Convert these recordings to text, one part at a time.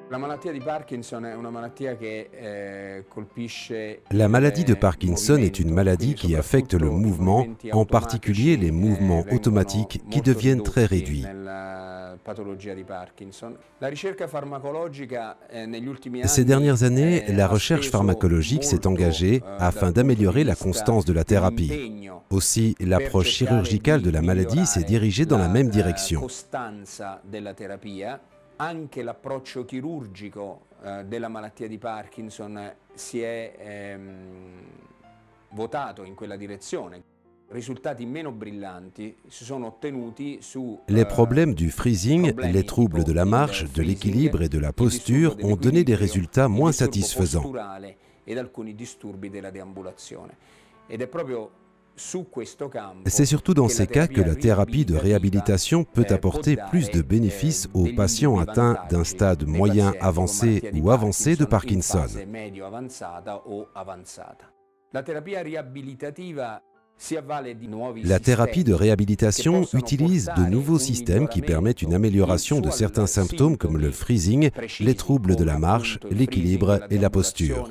La maladie de Parkinson est une maladie qui affecte le mouvement, en particulier les mouvements automatiques qui deviennent très réduits. Ces dernières années, la recherche pharmacologique s'est engagée afin d'améliorer la constance de la thérapie. Aussi, l'approche chirurgicale de la maladie s'est dirigée dans la même direction. Anche l'approccio chirurgico della malattia di Parkinson si è votato in quella direzione. Risultati meno brillanti si sono ottenuti su les problèmes du freezing, les troubles de la marche, de l'équilibre et de la posture ont donné des résultats moins satisfaisants. Ed alcuni disturbi della deambulazione. Ed è proprio c'est surtout dans ces cas que la thérapie de réhabilitation peut apporter plus de bénéfices aux patients atteints d'un stade moyen avancé ou avancé de Parkinson. La thérapie de réhabilitation utilise de nouveaux systèmes qui permettent une amélioration de certains symptômes comme le freezing, les troubles de la marche, l'équilibre et la posture.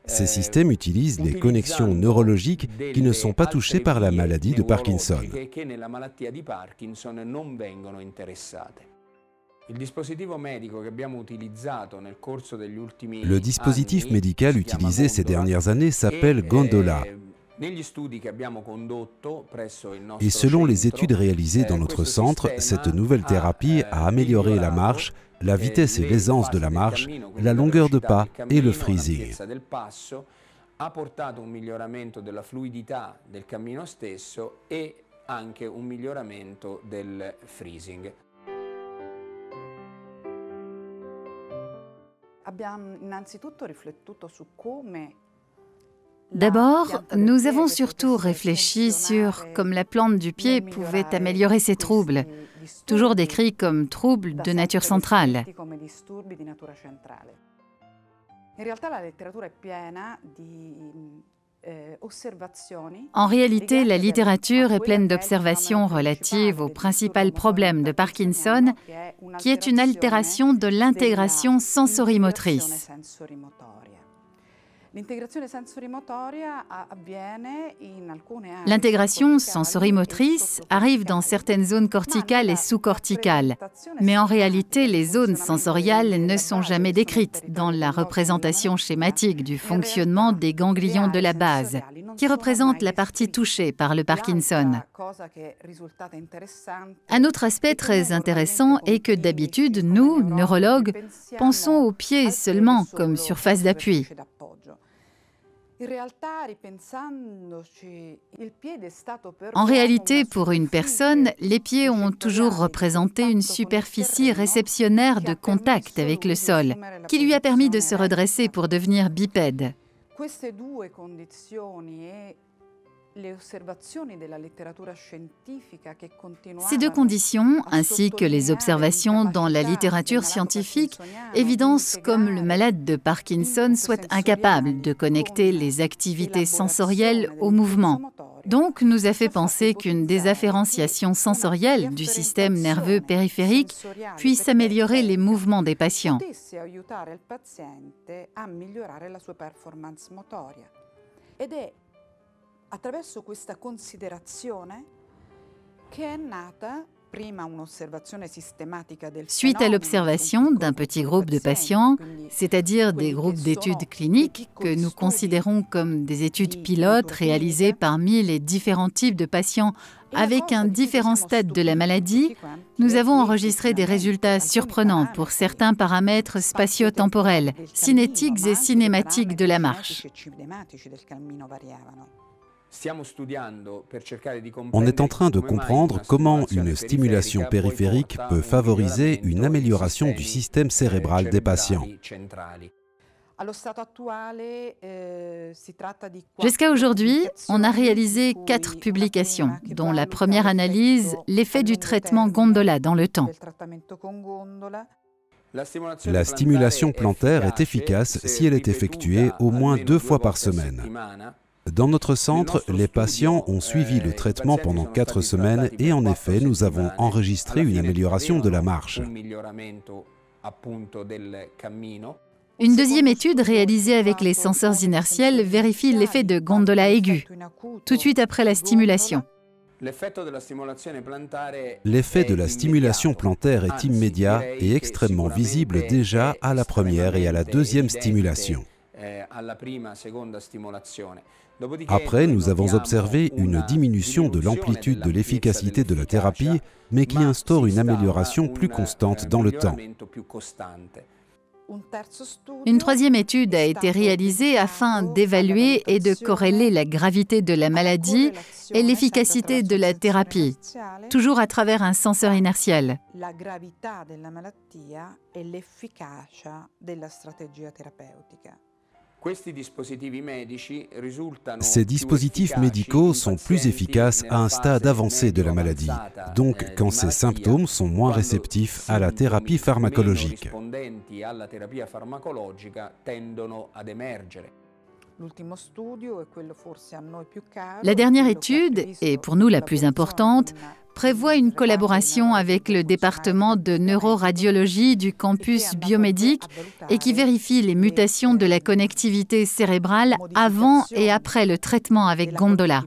Ces systèmes utilisent les connexions neurologiques qui ne sont pas touchées par la maladie de Parkinson. Le dispositif médical utilisé ces dernières années s'appelle Gondola. Et selon les études réalisées dans notre centre, cette nouvelle thérapie a amélioré la marche, la vitesse et l'aisance de la marche, la longueur de pas et le freezing. Ha portato un miglioramento della fluidità del cammino stesso e anche un miglioramento del freezing. D'abord, nous avons surtout réfléchi sur comment la plante du pied pouvait améliorer ces troubles, toujours décrits comme troubles de nature centrale. En réalité, la littérature est pleine d'observations relatives aux principaux problèmes de Parkinson, qui est une altération de l'intégration sensorimotrice. L'intégration sensorimotrice arrive dans certaines zones corticales et sous-corticales, mais en réalité, les zones sensoriales ne sont jamais décrites dans la représentation schématique du fonctionnement des ganglions de la base, qui représentent la partie touchée par le Parkinson. Un autre aspect très intéressant est que d'habitude, nous, neurologues, pensons aux pieds seulement comme surface d'appui. En réalité, pour une personne, les pieds ont toujours représenté une superficie réceptionnaire de contact avec le sol, qui lui a permis de se redresser pour devenir bipède. Ces deux conditions, ainsi que les observations dans la littérature scientifique, évidencent comme le malade de Parkinson soit incapable de connecter les activités sensorielles au mouvement. Donc, nous a fait penser qu'une désafférenciation sensorielle du système nerveux périphérique puisse améliorer les mouvements des patients. Attraverso questa considerazione che è nata prima un'osservazione sistematica del Suite à l'observation d'un petit groupe de patients, c'est-à-dire des groupes d'études cliniques que nous considérons comme des études pilotes réalisées parmi les différents types de patients avec un différent stade de la maladie, nous avons enregistré des résultats surprenants pour certains paramètres spatio-temporels, cinétiques et cinématiques de la marche. On est en train de comprendre comment une stimulation périphérique peut favoriser une amélioration du système cérébral des patients. Jusqu'à aujourd'hui, on a réalisé 4 publications, dont la première analyse l'effet du traitement Gondola dans le temps. La stimulation plantaire est efficace si elle est effectuée au moins 2 fois par semaine. Dans notre centre, les patients ont suivi le traitement pendant 4 semaines et en effet, nous avons enregistré une amélioration de la marche. Une deuxième étude réalisée avec les senseurs inertiels vérifie l'effet de gondola aiguë, tout de suite après la stimulation. L'effet de la stimulation plantaire est immédiat et extrêmement visible déjà à la première et à la deuxième stimulation. Après, nous avons observé une diminution de l'amplitude de l'efficacité de la thérapie, mais qui instaure une amélioration plus constante dans le temps. Une troisième étude a été réalisée afin d'évaluer et de corréler la gravité de la maladie et l'efficacité de la thérapie, toujours à travers un senseur inertiel. Ces dispositifs médicaux sont plus efficaces à un stade avancé de la maladie, donc quand ces symptômes sont moins réceptifs à la thérapie pharmacologique. La dernière étude, et pour nous la plus importante, prévoit une collaboration avec le département de neuroradiologie du campus biomédique et qui vérifie les mutations de la connectivité cérébrale avant et après le traitement avec gondola.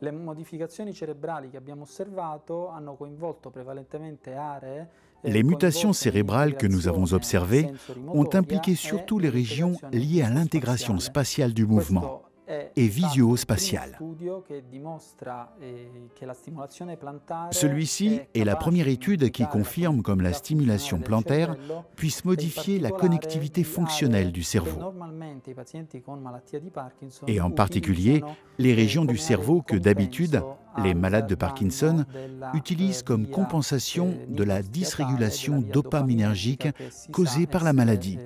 Le modificazioni cerebrali che abbiamo osservato hanno coinvolto prevalentemente aree. Les mutations cérébrales que nous avons observées ont impliqué surtout les régions liées à l'intégration spatiale du mouvement et visio-spatiale. Celui-ci est la première étude qui confirme comme la stimulation plantaire puisse modifier la connectivité fonctionnelle du cerveau. Et en particulier, les régions du cerveau que d'habitude, les malades de Parkinson utilisent comme compensation de la dysrégulation dopaminergique causée par la maladie.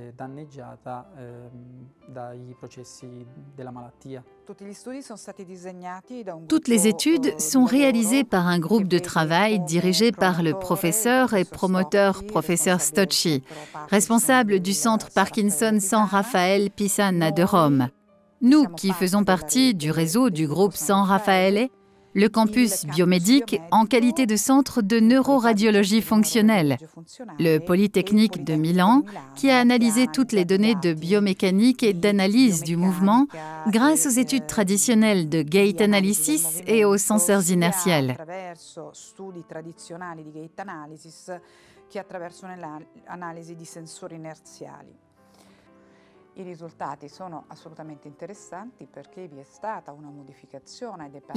Toutes les études sont réalisées par un groupe de travail dirigé par le professeur et promoteur professeur Stocci, responsable du centre Parkinson San Raffaele Pisana de Rome. Nous, qui faisons partie du réseau du groupe San Raffaele, le campus biomédique en qualité de centre de neuroradiologie fonctionnelle, le Polytechnique de Milan, qui a analysé toutes les données de biomécanique et d'analyse du mouvement grâce aux études traditionnelles de gait analysis et aux senseurs inertiels. Les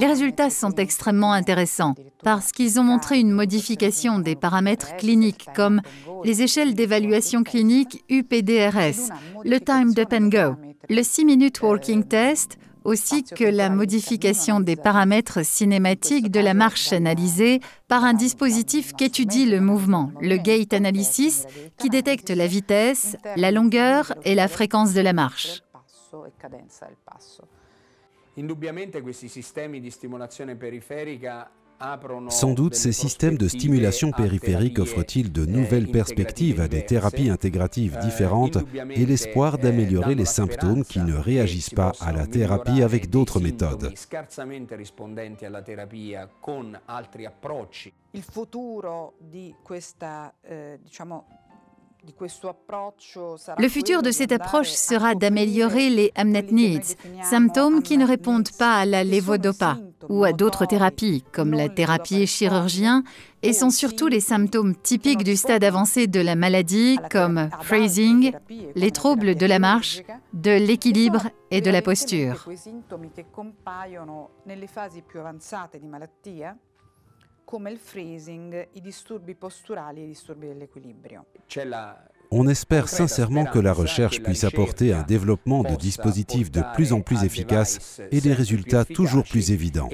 résultats sont extrêmement intéressants parce qu'ils ont montré une modification des paramètres cliniques comme les échelles d'évaluation clinique UPDRS, le Time Up and Go, le 6-minute walking test, aussi que la modification des paramètres cinématiques de la marche analysée par un dispositif qui étudie le mouvement, le gait analysis, qui détecte la vitesse, la longueur et la fréquence de la marche. Sans doute, ces systèmes de stimulation périphérique offrent-ils de nouvelles perspectives à des thérapies intégratives différentes et l'espoir d'améliorer les symptômes qui ne réagissent pas à la thérapie avec d'autres méthodes. Le futur de cette approche sera d'améliorer les unmet needs, symptômes qui ne répondent pas à la levodopa ou à d'autres thérapies, comme la thérapie chirurgienne, et sont surtout les symptômes typiques du stade avancé de la maladie, comme freezing, les troubles de la marche, de l'équilibre et de la posture. On espère sincèrement que la recherche puisse apporter un développement de dispositifs de plus en plus efficaces et des résultats toujours plus évidents.